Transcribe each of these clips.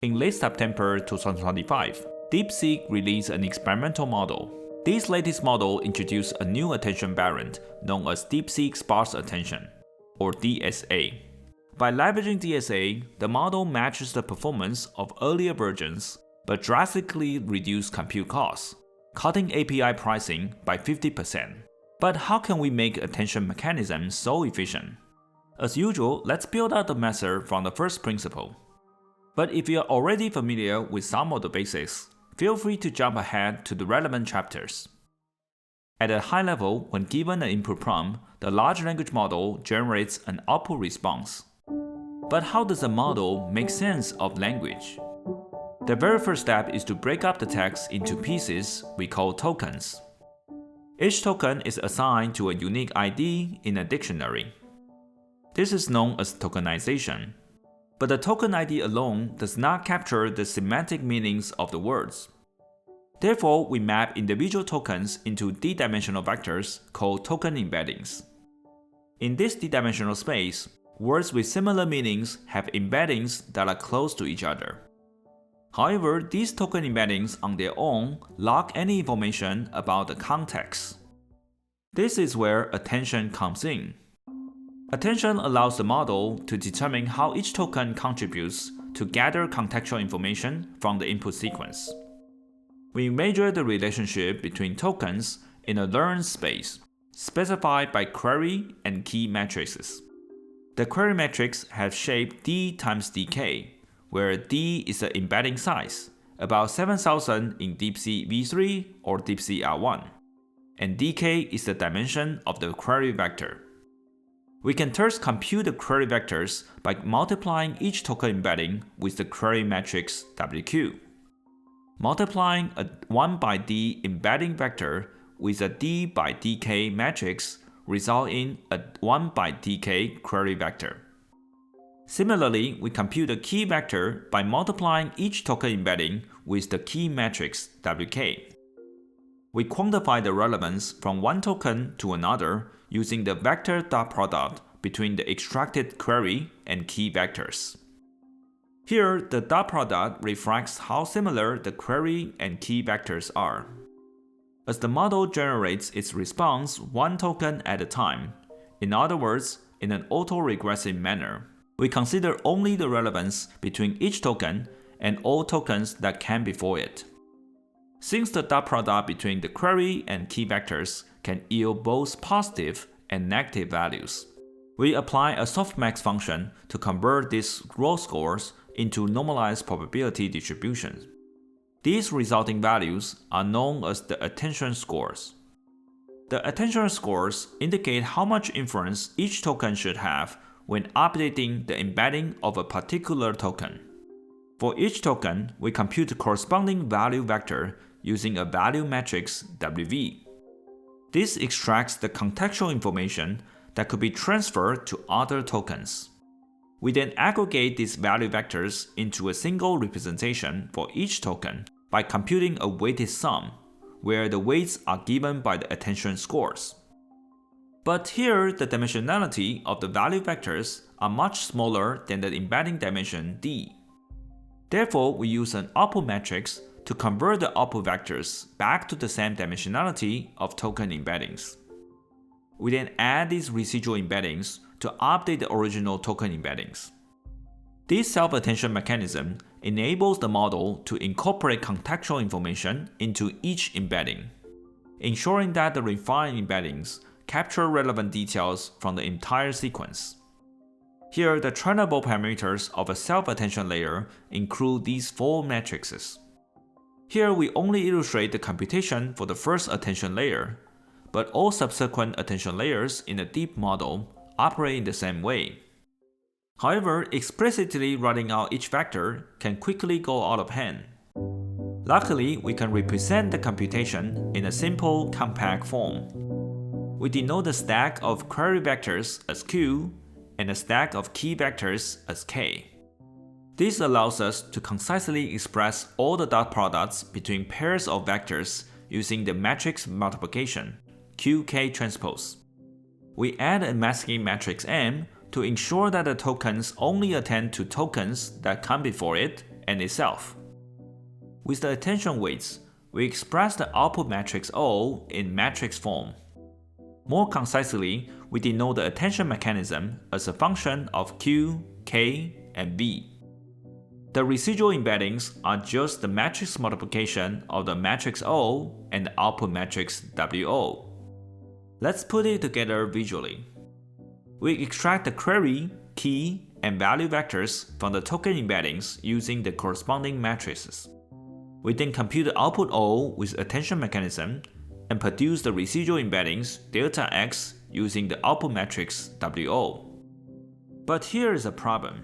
In late September 2025, DeepSeek released an experimental model. This latest model introduced a new attention variant known as DeepSeek Sparse Attention, or DSA. By leveraging DSA, the model matches the performance of earlier versions but drastically reduces compute costs, cutting API pricing by 50%. But how can we make attention mechanisms so efficient? As usual, let's build out the method from the first principle. But if you're already familiar with some of the basics, feel free to jump ahead to the relevant chapters. At a high level, when given an input prompt, the large language model generates an output response. But how does a model make sense of language? The very first step is to break up the text into pieces we call tokens. Each token is assigned to a unique ID in a dictionary. This is known as tokenization. But the token ID alone does not capture the semantic meanings of the words. Therefore, we map individual tokens into d-dimensional vectors called token embeddings. In this d-dimensional space, words with similar meanings have embeddings that are close to each other. However, these token embeddings on their own lack any information about the context. This is where attention comes in. Attention allows the model to determine how each token contributes to gather contextual information from the input sequence. We measure the relationship between tokens in a learned space, specified by query and key matrices. The query matrix has shape d times dk, where d is the embedding size, about 7,000 in DeepSeek v3 or DeepSeek R1, and dk is the dimension of the query vector. We can thus compute the query vectors by multiplying each token embedding with the query matrix WQ. Multiplying a 1 by d embedding vector with a d by dk matrix results in a 1 by dk query vector. Similarly, we compute a key vector by multiplying each token embedding with the key matrix WK. We quantify the relevance from one token to another using the vector dot product between the extracted query and key vectors. Here, the dot product reflects how similar the query and key vectors are. As the model generates its response one token at a time, in other words, in an autoregressive manner, we consider only the relevance between each token and all tokens that came before it. Since the dot product between the query and key vectors can yield both positive and negative values, we apply a softmax function to convert these raw scores into normalized probability distributions. These resulting values are known as the attention scores. The attention scores indicate how much inference each token should have when updating the embedding of a particular token. For each token, we compute the corresponding value vector using a value matrix WV. This extracts the contextual information that could be transferred to other tokens. We then aggregate these value vectors into a single representation for each token by computing a weighted sum, where the weights are given by the attention scores. But here, the dimensionality of the value vectors are much smaller than the embedding dimension d. Therefore, we use an output matrix to convert the output vectors back to the same dimensionality of token embeddings. We then add these residual embeddings to update the original token embeddings. This self-attention mechanism enables the model to incorporate contextual information into each embedding, ensuring that the refined embeddings capture relevant details from the entire sequence. Here, the trainable parameters of a self-attention layer include these four matrices. Here, we only illustrate the computation for the first attention layer, but all subsequent attention layers in the deep model operate in the same way. However, explicitly writing out each vector can quickly go out of hand. Luckily, we can represent the computation in a simple, compact form. We denote the stack of query vectors as Q and a stack of key vectors as K. This allows us to concisely express all the dot products between pairs of vectors using the matrix multiplication, QK transpose. We add a masking matrix M to ensure that the tokens only attend to tokens that come before it and itself. With the attention weights, we express the output matrix O in matrix form. More concisely, we denote the attention mechanism as a function of Q, K, and V. The residual embeddings are just the matrix multiplication of the matrix O and the output matrix WO. Let's put it together visually. We extract the query, key, and value vectors from the token embeddings using the corresponding matrices. We then compute the output O with attention mechanism and produce the residual embeddings delta X using the output matrix WO. But here is a problem.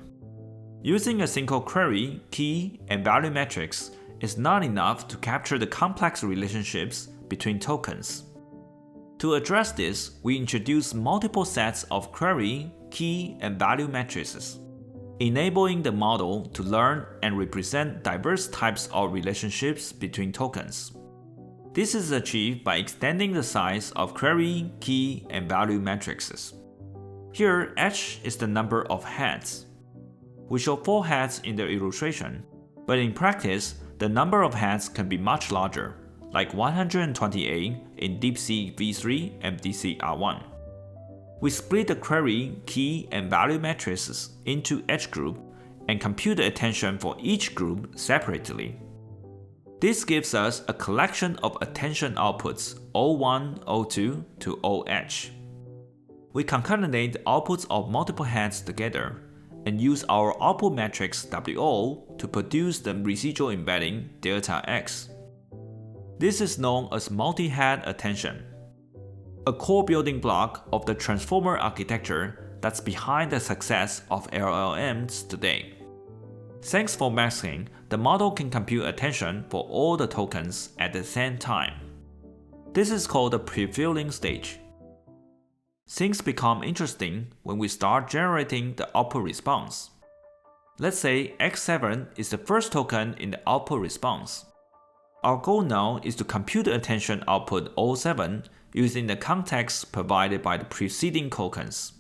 Using a single query, key, and value matrix is not enough to capture the complex relationships between tokens. To address this, we introduce multiple sets of query, key, and value matrices, enabling the model to learn and represent diverse types of relationships between tokens. This is achieved by extending the size of query, key, and value matrices. Here, H is the number of heads. We show 4 heads in the illustration, but in practice, the number of heads can be much larger, like 128 in DeepSeek v3 and DeepSeek R1. We split the query, key, and value matrices into H group and compute the attention for each group separately. This gives us a collection of attention outputs O1, O2 to OH. We concatenate the outputs of multiple heads together and use our output matrix WO to produce the residual embedding delta X. This is known as multi-head attention, a core building block of the transformer architecture that's behind the success of LLMs today. Thanks for masking, the model can compute attention for all the tokens at the same time. This is called the prefilling stage. Things become interesting when we start generating the output response. Let's say X7 is the first token in the output response. Our goal now is to compute the attention output O7 using the context provided by the preceding tokens.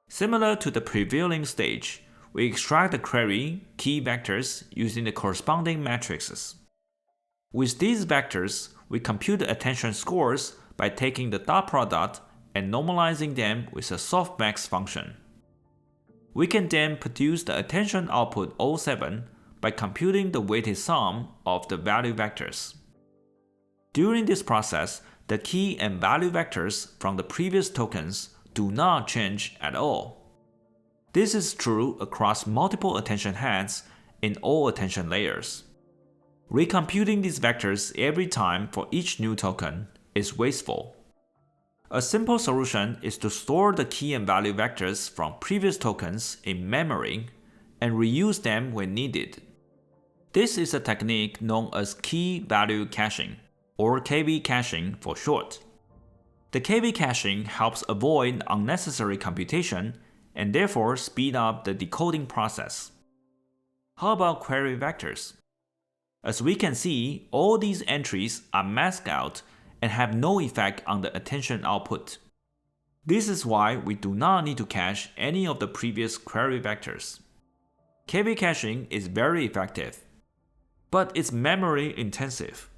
Similar to the prevailing stage, we extract the query, key vectors using the corresponding matrices. With these vectors, we compute the attention scores by taking the dot product and normalizing them with a softmax function. We can then produce the attention output O7 by computing the weighted sum of the value vectors. During this process, the key and value vectors from the previous tokens do not change at all. This is true across multiple attention heads in all attention layers. Recomputing these vectors every time for each new token is wasteful. A simple solution is to store the key and value vectors from previous tokens in memory and reuse them when needed. This is a technique known as key value caching, or KV caching for short. The KV caching helps avoid unnecessary computation and therefore speed up the decoding process. How about query vectors? As we can see, all these entries are masked out and have no effect on the attention output. This is why we do not need to cache any of the previous query vectors. KV caching is very effective, but it's memory intensive.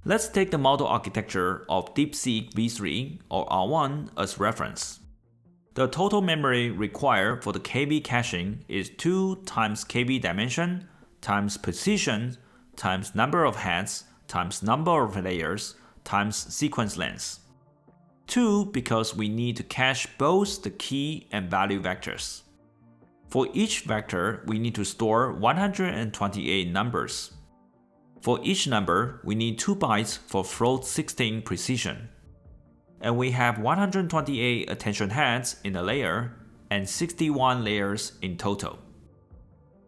Let's take the model architecture of DeepSeek v3 or R1 as reference. The total memory required for the KV caching is 2 times KV dimension times precision times number of heads times number of layers times sequence length. 2 because we need to cache both the key and value vectors. For each vector, we need to store 128 numbers. For each number, we need 2 bytes for float 16 precision. And we have 128 attention heads in a layer and 61 layers in total.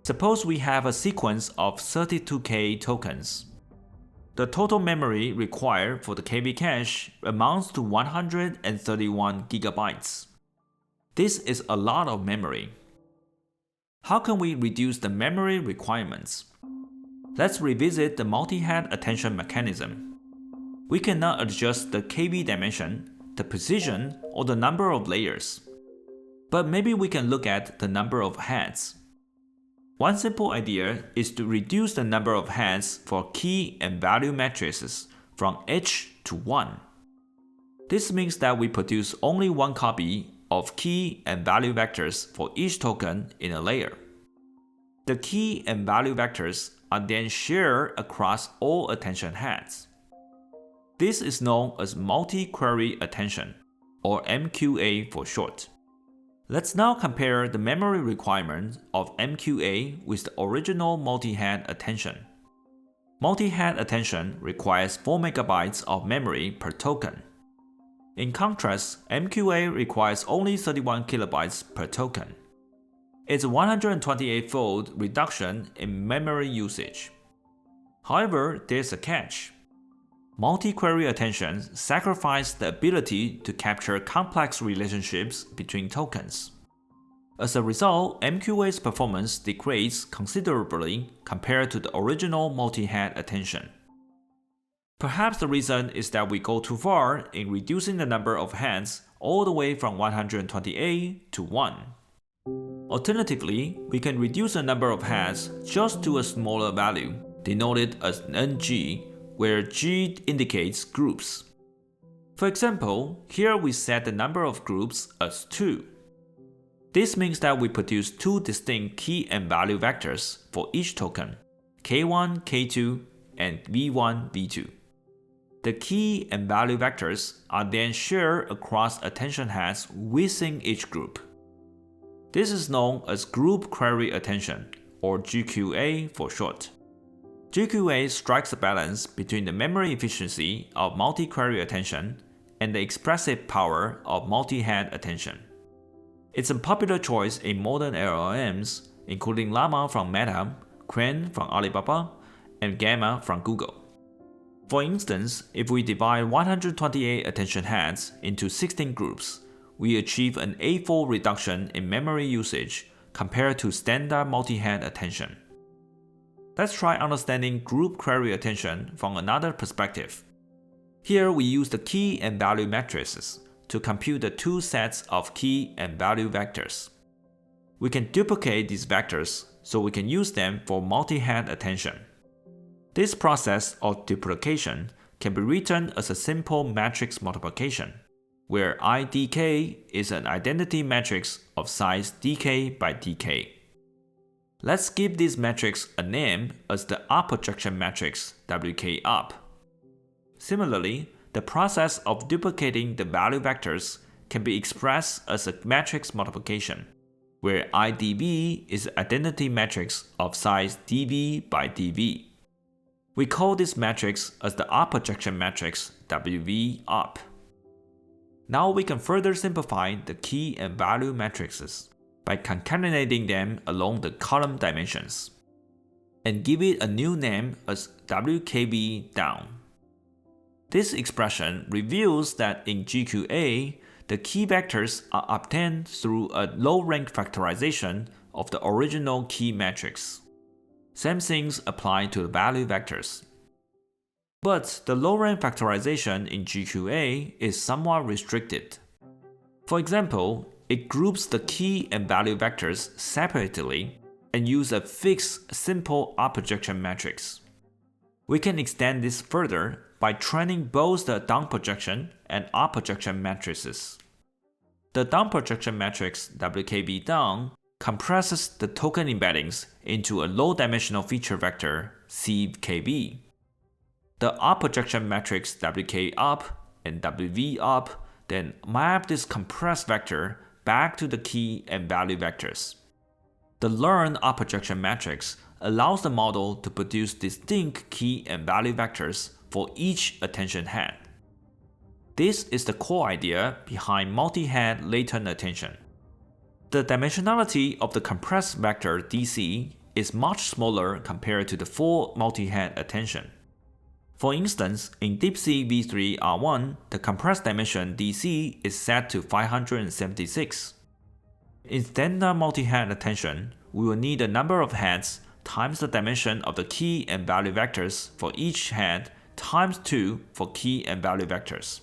Suppose we have a sequence of 32K tokens. The total memory required for the KV cache amounts to 131 gigabytes. This is a lot of memory. How can we reduce the memory requirements? Let's revisit the multi-head attention mechanism. We cannot adjust the KV dimension, the precision, or the number of layers. But maybe we can look at the number of heads. One simple idea is to reduce the number of heads for key and value matrices from h to 1. This means that we produce only one copy of key and value vectors for each token in a layer. The key and value vectors are then shared across all attention heads. This is known as multi-query attention, or MQA for short. Let's now compare the memory requirements of MQA with the original multi-head attention. Multi-head attention requires 4 MB of memory per token. In contrast, MQA requires only 31 KB per token. It's a 128-fold reduction in memory usage. However, there's a catch. Multi-query attention sacrifices the ability to capture complex relationships between tokens. As a result, MQA's performance degrades considerably compared to the original multi-head attention. Perhaps the reason is that we go too far in reducing the number of heads all the way from 128 to 1. Alternatively, we can reduce the number of heads just to a smaller value, denoted as ng, where G indicates groups. For example, here we set the number of groups as 2. This means that we produce 2 distinct key and value vectors for each token, k1, k2, and v1, v2. The key and value vectors are then shared across attention heads within each group. This is known as group query attention, or GQA for short. GQA strikes a balance between the memory efficiency of multi-query attention and the expressive power of multi-head attention. It's a popular choice in modern LLMs, including Llama from Meta, Qwen from Alibaba, and Gamma from Google. For instance, if we divide 128 attention heads into 16 groups, we achieve an 8-fold reduction in memory usage compared to standard multi-head attention. Let's try understanding group query attention from another perspective. Here we use the key and value matrices to compute the 2 sets of key and value vectors. We can duplicate these vectors so we can use them for multi-head attention. This process of duplication can be written as a simple matrix multiplication, where IDK is an identity matrix of size dk by dk. Let's give this matrix a name as the up projection matrix WK_up. Similarly, the process of duplicating the value vectors can be expressed as a matrix multiplication, where IDV is an identity matrix of size dv by dv. We call this matrix as the up projection matrix WV_up. Now we can further simplify the key and value matrices by concatenating them along the column dimensions, and give it a new name as WKB down. This expression reveals that in GQA, the key vectors are obtained through a low-rank factorization of the original key matrix. Same things apply to the value vectors. But the low-rank factorization in GQA is somewhat restricted. For example, it groups the key and value vectors separately and uses a fixed simple up projection matrix. We can extend this further by training both the down projection and up projection matrices. The down projection matrix WKB down compresses the token embeddings into a low-dimensional feature vector CKB. The up projection matrix WK_up and WV_up then map this compressed vector back to the key and value vectors. The learned up projection matrix allows the model to produce distinct key and value vectors for each attention head. This is the core idea behind multi-head latent attention. The dimensionality of the compressed vector DC is much smaller compared to the full multi-head attention. For instance, in DeepSeek v3 R1, the compressed dimension DC is set to 576. In standard multi-head attention, we will need the number of heads times the dimension of the key and value vectors for each head times 2 for key and value vectors.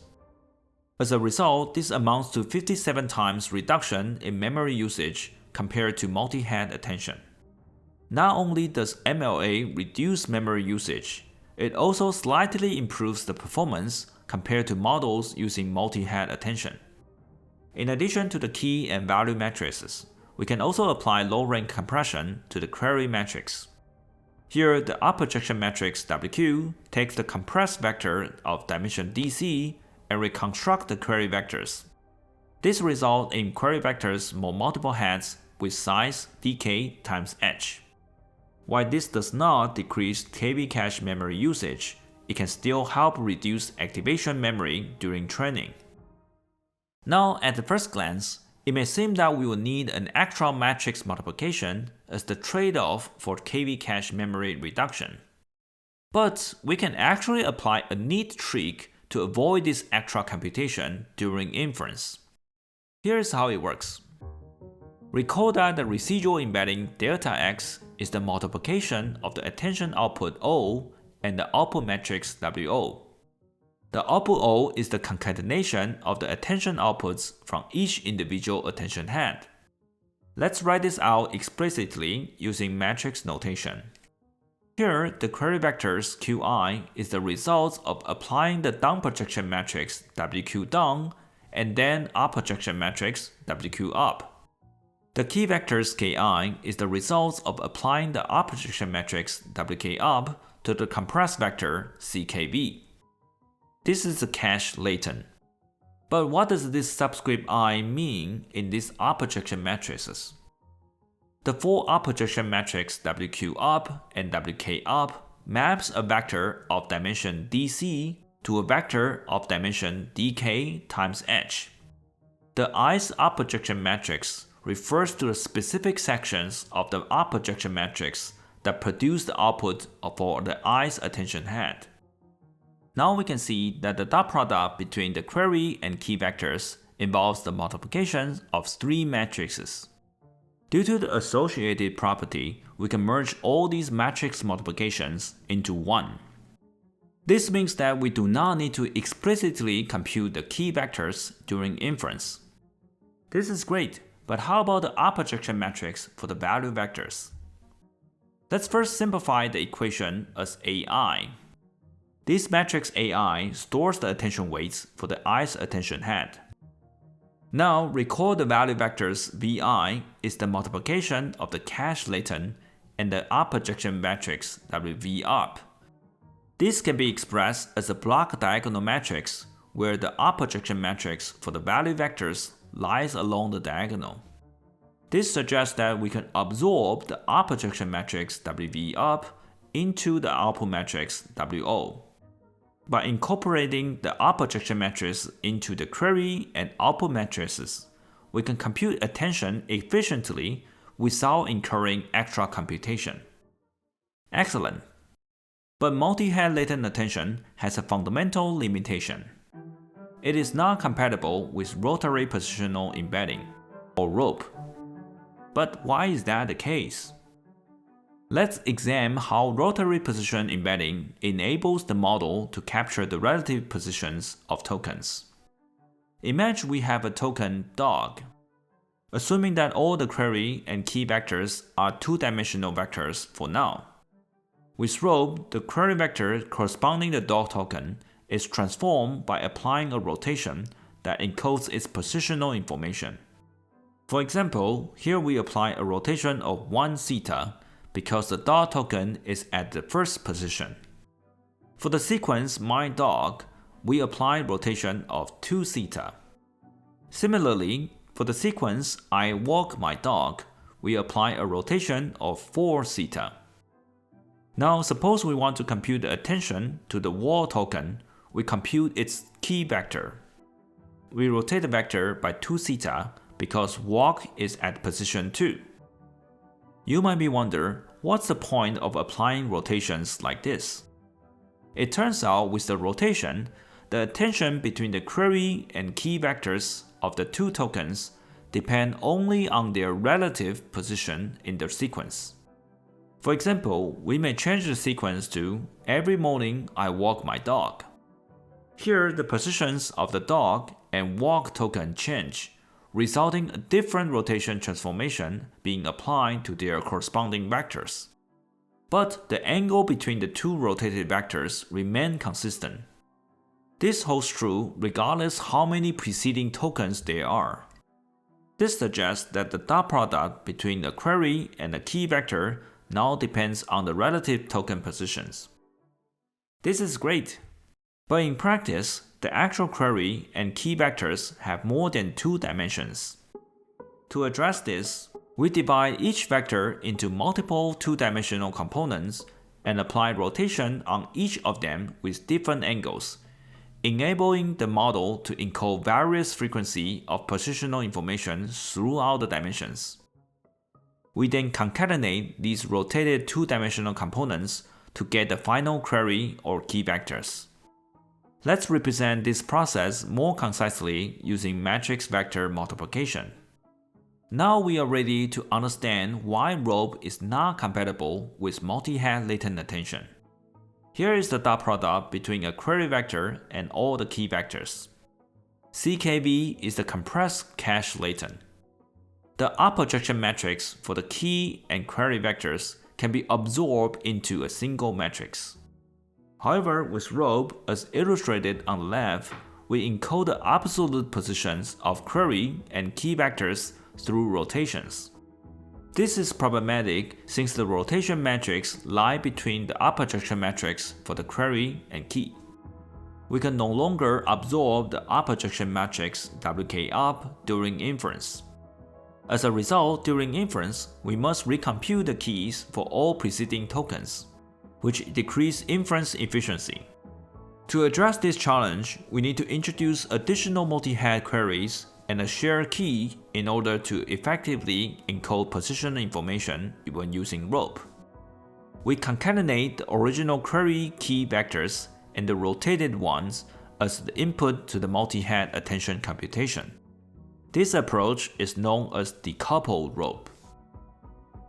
As a result, this amounts to 57 times reduction in memory usage compared to multi-head attention. Not only does MLA reduce memory usage, it also slightly improves the performance compared to models using multi-head attention. In addition to the key and value matrices, we can also apply low-rank compression to the query matrix. Here, the up-projection matrix WQ takes the compressed vector of dimension DC and reconstructs the query vectors. This results in query vectors for multiple heads with size dk times h. While this does not decrease KV cache memory usage, it can still help reduce activation memory during training. Now, at the first glance, it may seem that we will need an extra matrix multiplication as the trade-off for KV cache memory reduction. But we can actually apply a neat trick to avoid this extra computation during inference. Here's how it works. Recall that the residual embedding delta x is the multiplication of the attention output O and the output matrix WO. The output O is the concatenation of the attention outputs from each individual attention head. Let's write this out explicitly using matrix notation. Here, the query vectors Qi is the result of applying the down projection matrix WQ down and then up projection matrix WQ up. The key vectors Ki is the result of applying the up projection matrix Wk up to the compressed vector CKV. This is the cache latent. But what does this subscript I mean in these up projection matrices? The full up projection matrix WQ up and WK up maps a vector of dimension DC to a vector of dimension dk times h. The ith up projection matrix refers to the specific sections of the up projection matrix that produce the output for the ith attention head. Now we can see that the dot product between the query and key vectors involves the multiplication of three matrices. Due to the associated property, we can merge all these matrix multiplications into one. This means that we do not need to explicitly compute the key vectors during inference. This is great, but how about the up projection matrix for the value vectors? Let's first simplify the equation as AI. This matrix AI stores the attention weights for the ith attention head. Now recall the value vectors Vi is the multiplication of the cache latent and the up projection matrix WV up. This can be expressed as a block diagonal matrix where the up projection matrix for the value vectors lies along the diagonal. This suggests that we can absorb the up projection matrix WV up into the output matrix WO. By incorporating the up projection matrix into the query and output matrices, we can compute attention efficiently without incurring extra computation. Excellent! But multi-head latent attention has a fundamental limitation. It is not compatible with rotary positional embedding, or ROP. But why is that the case? Let's examine how rotary position embedding enables the model to capture the relative positions of tokens. Imagine we have a token dog. Assuming that all the query and key vectors are two-dimensional vectors for now. With ROP, the query vector corresponding to the dog token is transformed by applying a rotation that encodes its positional information. For example, here we apply a rotation of 1 theta because the dog token is at the first position. For the sequence my dog, we apply rotation of 2 theta. Similarly, for the sequence I walk my dog, we apply a rotation of 4 theta. Now suppose we want to compute the attention to the wall token, we compute its key vector. We rotate the vector by 2 theta because walk is at position 2. You might be wondering, what's the point of applying rotations like this? It turns out with the rotation, the attention between the query and key vectors of the two tokens depend only on their relative position in the sequence. For example, we may change the sequence to every morning I walk my dog. Here, the positions of the dog and walk token change, resulting in a different rotation transformation being applied to their corresponding vectors. But the angle between the two rotated vectors remain consistent. This holds true regardless how many preceding tokens there are. This suggests that the dot product between the query and the key vector now depends on the relative token positions. This is great, but in practice, the actual query and key vectors have more than 2 dimensions. To address this, we divide each vector into multiple 2-dimensional components and apply rotation on each of them with different angles, enabling the model to encode various frequency of positional information throughout the dimensions. We then concatenate these rotated 2-dimensional components to get the final query or key vectors. Let's represent this process more concisely using matrix vector multiplication. Now we are ready to understand why ROPE is not compatible with multi-head latent attention. Here is the dot product between a query vector and all the key vectors. CKV is the compressed cache latent. The up projection matrix for the key and query vectors can be absorbed into a single matrix. However, with ROPE, as illustrated on the left, we encode the absolute positions of query and key vectors through rotations. This is problematic since the rotation matrix lies between the up projection matrix for the query and key. We can no longer absorb the up projection matrix WK-up during inference. As a result, during inference, we must recompute the keys for all preceding tokens, which decrease inference efficiency. To address this challenge, we need to introduce additional multi-head queries and a shared key in order to effectively encode position information when using ROPE. We concatenate the original query key vectors and the rotated ones as the input to the multi-head attention computation. This approach is known as decoupled ROPE.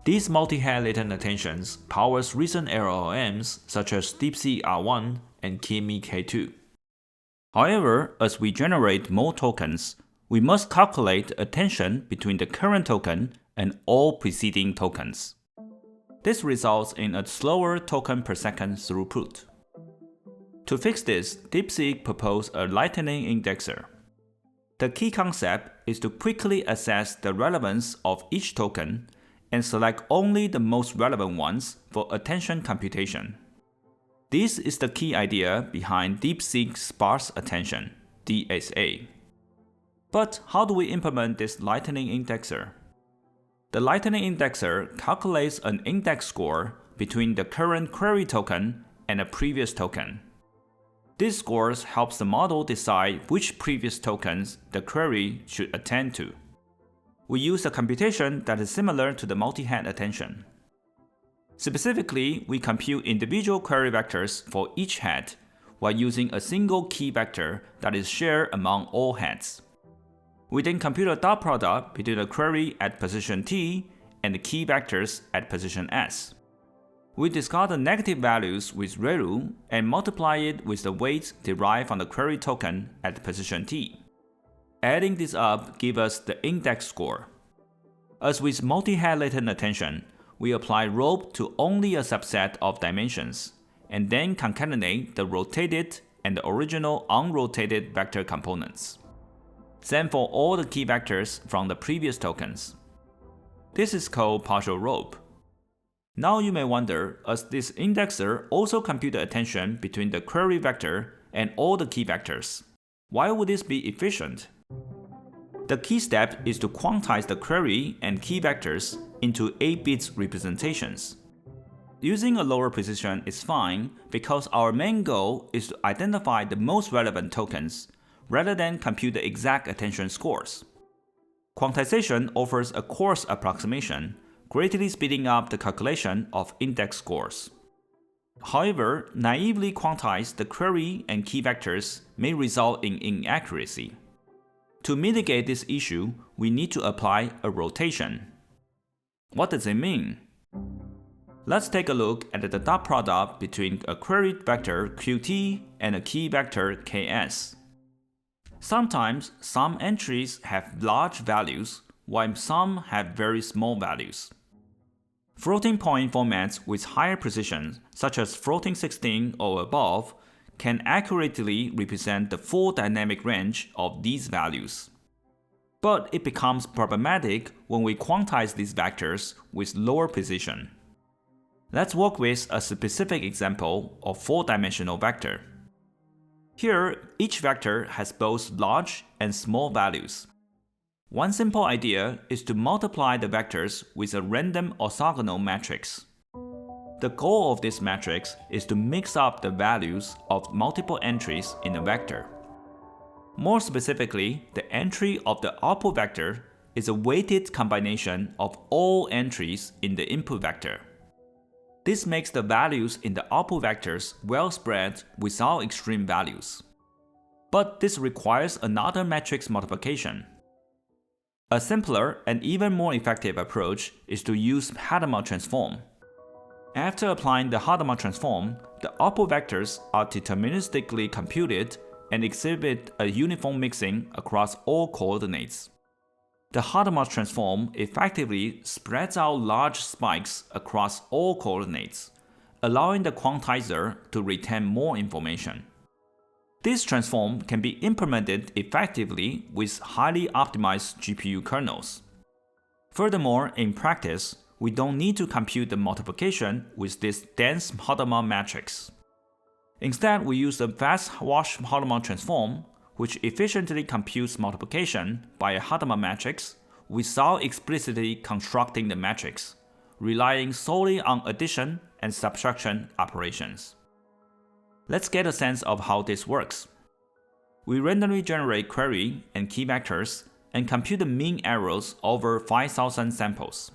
These multi-head latent attentions powers recent LLMs such as DeepSeek R1 and Kimi K2. However, as we generate more tokens, we must calculate the attention between the current token and all preceding tokens. This results in a slower token per second throughput. To fix this, DeepSeek proposed a lightning indexer. The key concept is to quickly assess the relevance of each token and select only the most relevant ones for attention computation. This is the key idea behind DeepSeek Sparse Attention, DSA. But how do we implement this lightning indexer? The lightning indexer calculates an index score between the current query token and a previous token. These scores helps the model decide which previous tokens the query should attend to. We use a computation that is similar to the multi-head attention. Specifically, we compute individual query vectors for each head while using a single key vector that is shared among all heads. We then compute a dot product between the query at position T and the key vectors at position S. We discard the negative values with ReLU and multiply it with the weights derived from the query token at position T. Adding this up gives us the index score. As with multi-head latent attention, we apply ROPE to only a subset of dimensions, and then concatenate the rotated and the original unrotated vector components. Same for all the key vectors from the previous tokens. This is called partial ROPE. Now you may wonder, as this indexer also computes the attention between the query vector and all the key vectors, why would this be efficient? The key step is to quantize the query and key vectors into 8-bit representations. Using a lower precision is fine because our main goal is to identify the most relevant tokens rather than compute the exact attention scores. Quantization offers a coarse approximation, greatly speeding up the calculation of index scores. However, naively quantize the query and key vectors may result in inaccuracy. To mitigate this issue, we need to apply a rotation. What does it mean? Let's take a look at the dot product between a query vector Qt and a key vector Ks. Sometimes some entries have large values, while some have very small values. Floating point formats with higher precision, such as floating 16 or above, can accurately represent the full dynamic range of these values. But it becomes problematic when we quantize these vectors with lower precision. Let's work with a specific example of 4-dimensional vector. Here, each vector has both large and small values. One simple idea is to multiply the vectors with a random orthogonal matrix. The goal of this matrix is to mix up the values of multiple entries in a vector. More specifically, the entry of the output vector is a weighted combination of all entries in the input vector. This makes the values in the output vectors well spread without extreme values. But this requires another matrix multiplication. A simpler and even more effective approach is to use Hadamard transform. After applying the Hadamard transform, the output vectors are deterministically computed and exhibit a uniform mixing across all coordinates. The Hadamard transform effectively spreads out large spikes across all coordinates, allowing the quantizer to retain more information. This transform can be implemented effectively with highly optimized GPU kernels. Furthermore, in practice, we don't need to compute the multiplication with this dense Hadamard matrix. Instead, we use a fast-wash Hadamard transform, which efficiently computes multiplication by a Hadamard matrix without explicitly constructing the matrix, relying solely on addition and subtraction operations. Let's get a sense of how this works. We randomly generate query and key vectors and compute the mean errors over 5,000 samples.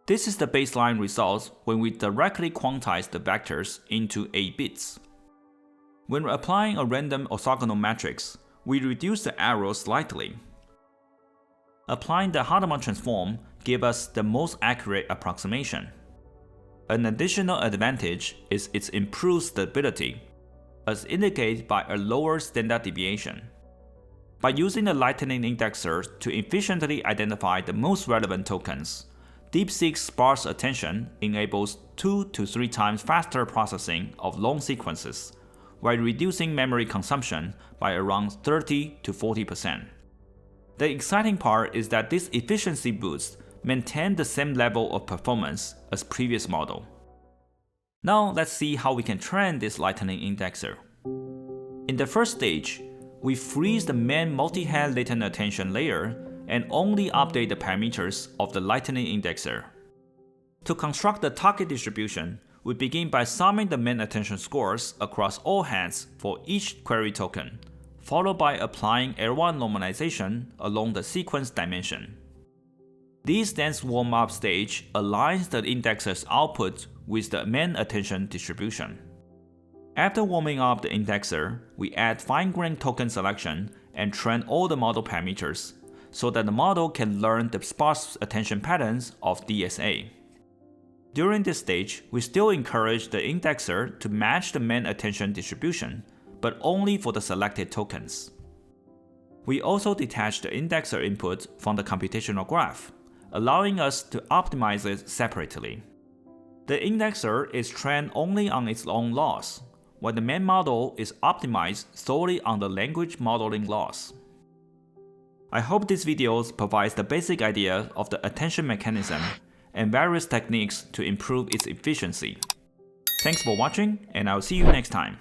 This is the baseline result when we directly quantize the vectors into 8 bits. When applying a random orthogonal matrix, we reduce the error slightly. Applying the Hadamard transform gives us the most accurate approximation. An additional advantage is its improved stability, as indicated by a lower standard deviation. By using the lightning indexer to efficiently identify the most relevant tokens, DeepSeek's sparse attention enables 2 to 3 times faster processing of long sequences, while reducing memory consumption by around 30 to 40%. The exciting part is that this efficiency boost maintains the same level of performance as previous model. Now let's see how we can train this lightning indexer. In the first stage, we freeze the main multi-head latent attention layer and only update the parameters of the lightning indexer. To construct the target distribution, we begin by summing the main attention scores across all heads for each query token, followed by applying L1 normalization along the sequence dimension. This dense warm-up stage aligns the indexer's output with the main attention distribution. After warming up the indexer, we add fine-grained token selection and train all the model parameters so that the model can learn the sparse attention patterns of DSA. During this stage, we still encourage the indexer to match the main attention distribution, but only for the selected tokens. We also detach the indexer input from the computational graph, allowing us to optimize it separately. The indexer is trained only on its own loss, while the main model is optimized solely on the language modeling loss. I hope this video provides the basic idea of the attention mechanism and various techniques to improve its efficiency. Thanks for watching, and I'll see you next time.